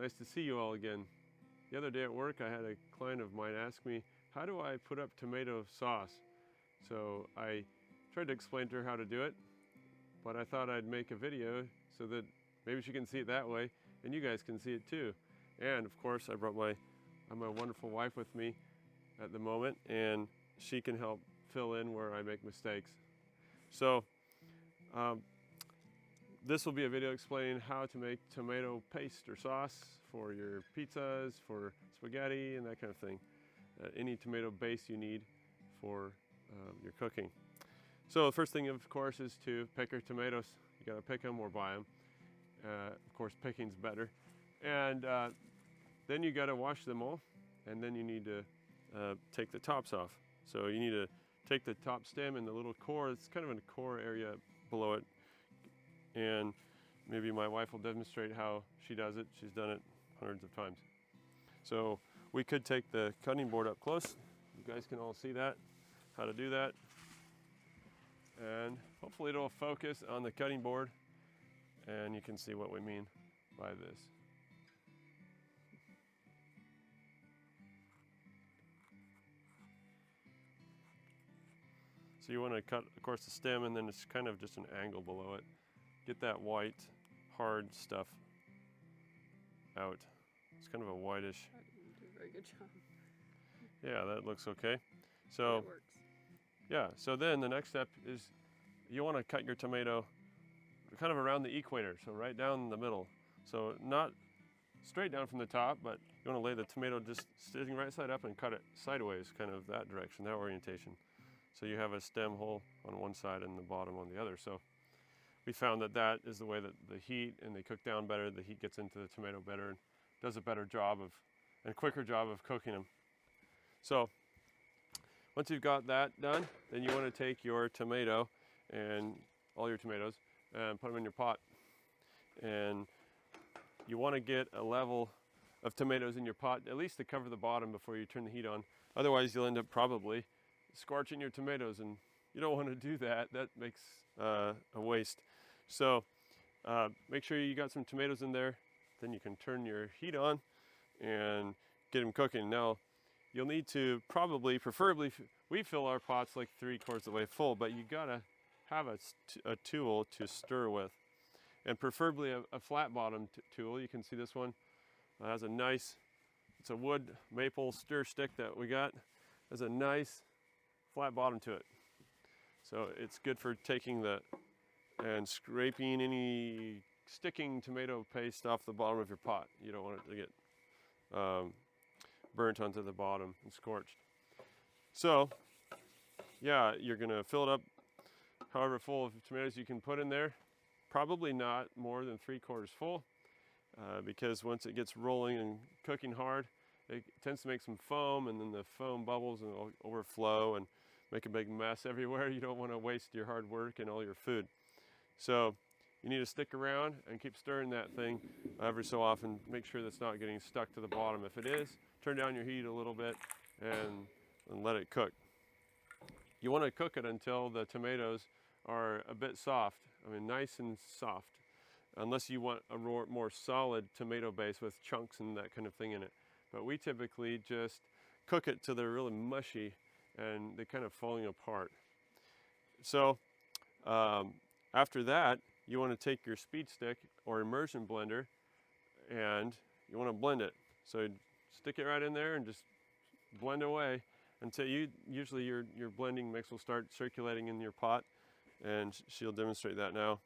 Nice to see you all again. The other day at work, I had a client of mine ask me, how do I put up tomato sauce? So I tried to explain to her how to do it, but I thought I'd make a video so that maybe she can see it that way and you guys can see it too. And of course, I brought my wonderful wife with me at the moment, and she can help fill in where I make mistakes. So this will be a video explaining how to make tomato paste or sauce for your pizzas, for spaghetti, and that kind of thing. Any tomato base you need for your cooking. So the first thing, of course, is to pick your tomatoes. You gotta pick them or buy them. Of course, picking's better. And then you gotta wash them all, and then you need to take the tops off. So you need to take the top stem and the little core. It's kind of in the core area below it. And maybe my wife will demonstrate how she does it. She's done it hundreds of times. So we could take the cutting board up close. You guys can all see that, how to do that. And hopefully it'll focus on the cutting board and you can see what we mean by this. So you want to cut, of course, the stem, and then it's kind of just an angle below it. Get that white, hard stuff out. It's kind of a whitish. You do a very good job. Yeah, that looks okay. So it works. Yeah, so then the next step is you want to cut your tomato kind of around the equator, so right down the middle. So not straight down from the top, but you want to lay the tomato just sitting right side up and cut it sideways, kind of that direction, that orientation. So you have a stem hole on one side and the bottom on the other. So we found that that is the way that the heat, and they cook down better, the heat gets into the tomato better and does a better job of, and quicker job of cooking them. So once you've got that done, then you want to take your tomato and all your tomatoes and put them in your pot. And you want to get a level of tomatoes in your pot, at least to cover the bottom before you turn the heat on. Otherwise you'll end up probably scorching your tomatoes, and you don't want to do that. That makes a waste. So make sure you got some tomatoes in there. Then you can turn your heat on and get them cooking. Now you'll need to preferably, we fill our pots like 3/4 of the way full, but you gotta have a tool to stir with, and preferably a flat bottom tool. You can see this one has a nice, it's a wood maple stir stick that we got. Has a nice flat bottom to it. So it's good for taking and scraping any sticking tomato paste off the bottom of your pot. You don't want it to get burnt onto the bottom and scorched. So yeah, you're gonna fill it up however full of tomatoes you can put in there. Probably not more than 3/4 full, because once it gets rolling and cooking hard, it tends to make some foam, and then the foam bubbles and it'll overflow and make a big mess everywhere. You don't want to waste your hard work and all your food. So you need to stick around and keep stirring that thing every so often. Make sure that's not getting stuck to the bottom. If it is, turn down your heat a little bit and let it cook. You want to cook it until the tomatoes are a bit soft. I mean, nice and soft, unless you want a more solid tomato base with chunks and that kind of thing in it. But we typically just cook it till they're really mushy and they're kind of falling apart. So after that, you want to take your speed stick or immersion blender and you want to blend it. So stick it right in there and just blend away until usually your blending mix will start circulating in your pot, and she'll demonstrate that now.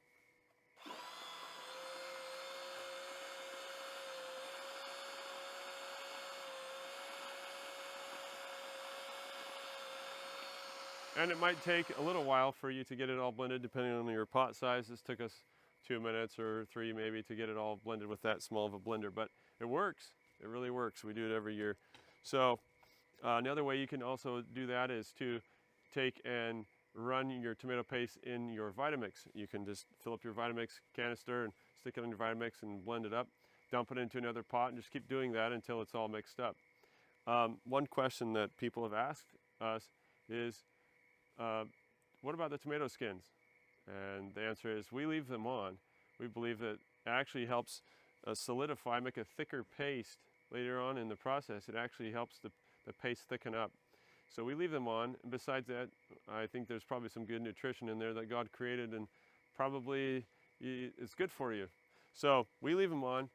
And it might take a little while for you to get it all blended depending on your pot size. This took us 2 minutes or 3 maybe to get it all blended with that small of a blender, but it works. It really works. We do it every year. So another way you can also do that is to take and run your tomato paste in your Vitamix. You can just fill up your Vitamix canister and stick it in your Vitamix and blend it up, dump it into another pot, and just keep doing that until it's all mixed up. One question that people have asked us is, what about the tomato skins? And the answer is we leave them on. We believe that it actually helps solidify, make a thicker paste later on in the process. It actually helps the paste thicken up. So we leave them on. And besides that, I think there's probably some good nutrition in there that God created, and probably it's good for you. So we leave them on,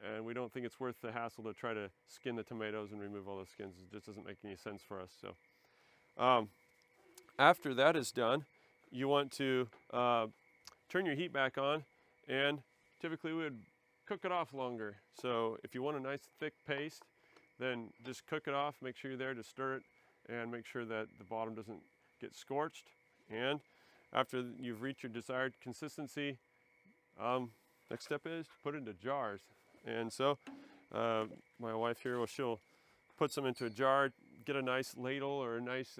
and we don't think it's worth the hassle to try to skin the tomatoes and remove all the skins. It just doesn't make any sense for us. So after that is done, you want to turn your heat back on, and typically we would cook it off longer. So if you want a nice thick paste, then just cook it off. Make sure you're there to stir it, and make sure that the bottom doesn't get scorched. And after you've reached your desired consistency, next step is to put it into jars. And so my wife here, she'll put some into a jar, get a nice ladle or a nice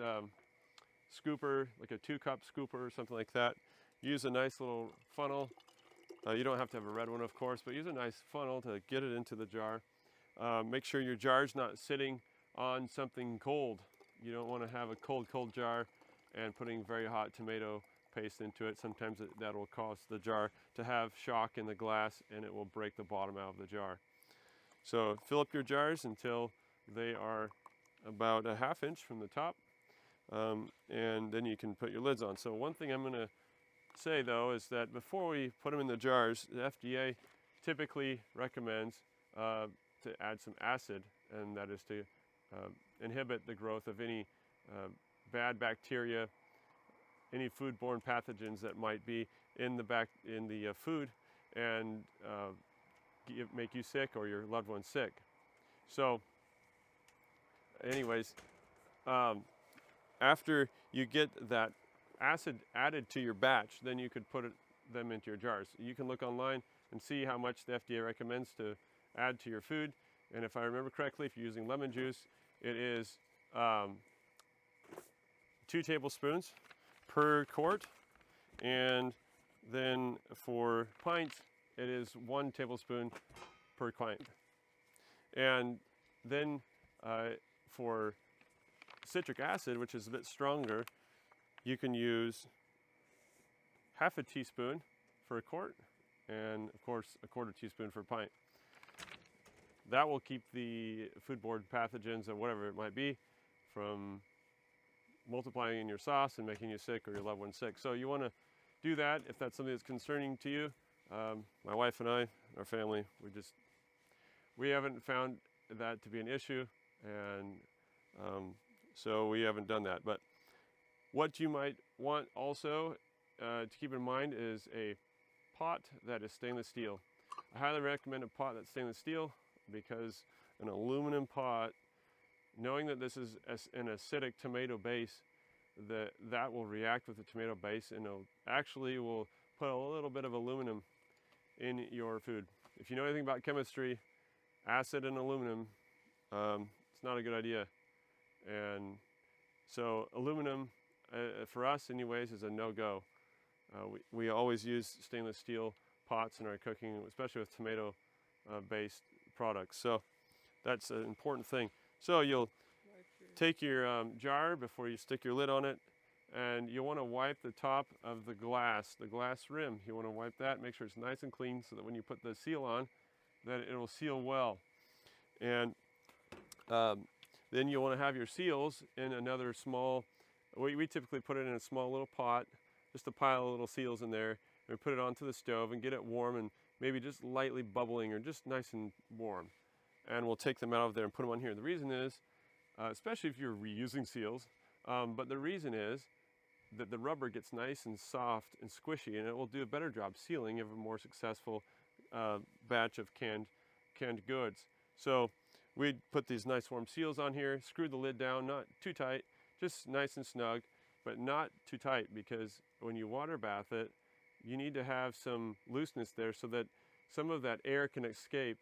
scooper, like a 2-cup scooper or something like that. Use a nice little funnel. You don't have to have a red one, of course, but use a nice funnel to get it into the jar. Make sure your jar's not sitting on something cold. You don't want to have a cold jar and putting very hot tomato paste into it. Sometimes that will cause the jar to have shock in the glass, and it will break the bottom out of the jar. So fill up your jars until they are about a 1/2 inch from the top, and then you can put your lids on. So one thing I'm going to say though is that before we put them in the jars, the FDA typically recommends to add some acid, and that is to inhibit the growth of any bad bacteria, any foodborne pathogens that might be in the food, and make you sick or your loved one sick. So anyways, after you get that acid added to your batch, then you could put them into your jars. You can look online and see how much the FDA recommends to add to your food. And if I remember correctly, if you're using lemon juice, it is 2 tablespoons per quart. And then for pints, it is 1 tablespoon per pint. And then for citric acid, which is a bit stronger, you can use 1/2 teaspoon for a quart, and of course a 1/4 teaspoon for a pint. That will keep the foodborne pathogens or whatever it might be from multiplying in your sauce and making you sick or your loved one sick. So you want to do that if that's something that's concerning to you. My wife and I, our family, we haven't found that to be an issue, and so we haven't done that. But what you might want also to keep in mind is a pot that is stainless steel. I highly recommend a pot that's stainless steel, because an aluminum pot, knowing that this is an acidic tomato base, that will react with the tomato base, and it actually will put a little bit of aluminum in your food. If you know anything about chemistry, acid and aluminum, it's not a good idea. And so aluminum, for us anyways, is a no-go. We always use stainless steel pots in our cooking, especially with tomato based products. So that's an important thing. So you'll take your jar before you stick your lid on it, and you want to wipe the top of the glass rim. You want to wipe that, make sure it's nice and clean, so that when you put the seal on, that it will seal well. And then you want to have your seals in another small, we typically put it in a small little pot, just a pile of little seals in there, and put it onto the stove and get it warm and maybe just lightly bubbling or just nice and warm. And we'll take them out of there and put them on here. The reason is, especially if you're reusing seals, but the reason is that the rubber gets nice and soft and squishy, and it will do a better job sealing if a more successful batch of canned goods. So we'd put these nice warm seals on here, screw the lid down, not too tight, just nice and snug, but not too tight, because when you water bath it, you need to have some looseness there so that some of that air can escape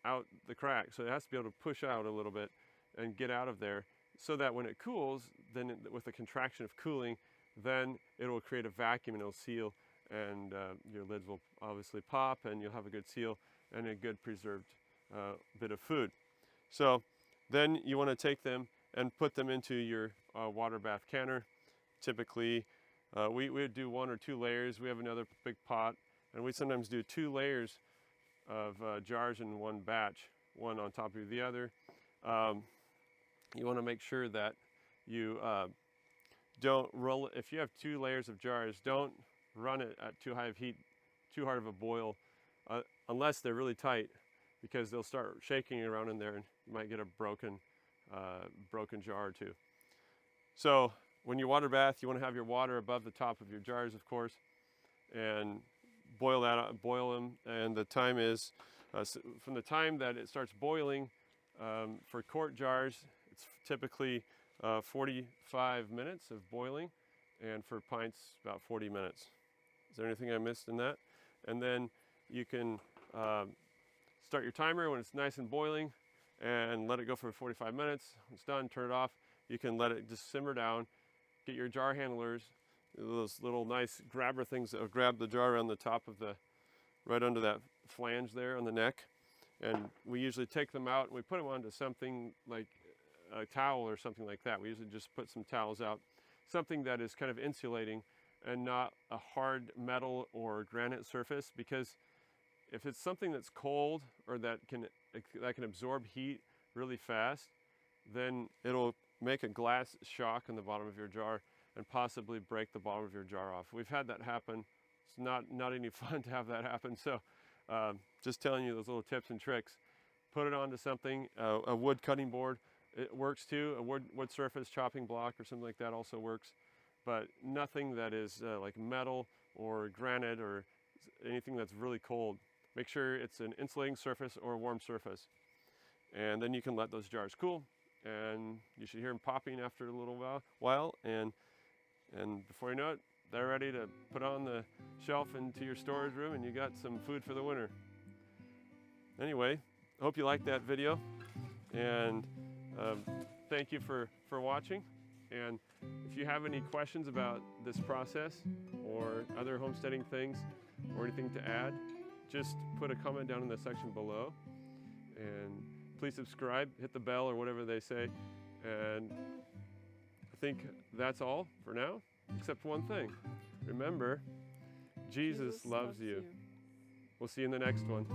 out the crack. So it has to be able to push out a little bit and get out of there, so that when it cools, then with the contraction of cooling, then it will create a vacuum and it'll seal, and your lids will obviously pop, and you'll have a good seal and a good preserved bit of food. So then you want to take them and put them into your water bath canner. Typically we would do 1 or 2 layers. We have another big pot, and we sometimes do 2 layers of jars in one batch, one on top of the other. You want to make sure that you don't roll. If you have 2 layers of jars, don't run it at too high of heat, too hard of a boil, unless they're really tight, because they'll start shaking around in there and you might get a broken jar or 2. So when you water bath, you want to have your water above the top of your jars, of course, and boil them. And the time is from the time that it starts boiling. For quart jars, it's typically 45 minutes of boiling, and for pints, about 40 minutes. Is there anything I missed in that? And then you can start your timer when it's nice and boiling and let it go for 45 minutes. When it's done, turn it off. You can let it just simmer down. Get your jar handlers, those little nice grabber things that will grab the jar around the top of right under that flange there on the neck. And we usually take them out and we put them onto something like a towel or something like that. We usually just put some towels out, something that is kind of insulating and not a hard metal or granite surface, because if it's something that's cold or that can absorb heat really fast, then it'll make a glass shock in the bottom of your jar and possibly break the bottom of your jar off. We've had that happen. It's not any fun to have that happen. So just telling you those little tips and tricks. Put it onto something, a wood cutting board, it works too. A wood surface chopping block or something like that also works, but nothing that is like metal or granite or anything that's really cold. Make sure it's an insulating surface or a warm surface. And then you can let those jars cool, and you should hear them popping after a little while, and before you know it, they're ready to put on the shelf into your storage room, and you got some food for the winter. Anyway, I hope you liked that video, and thank you for watching. And if you have any questions about this process or other homesteading things or anything to add, just put a comment down in the section below, and please subscribe, hit the bell or whatever they say. And I think that's all for now, except one thing. Remember, Jesus loves you. We'll see you in the next one.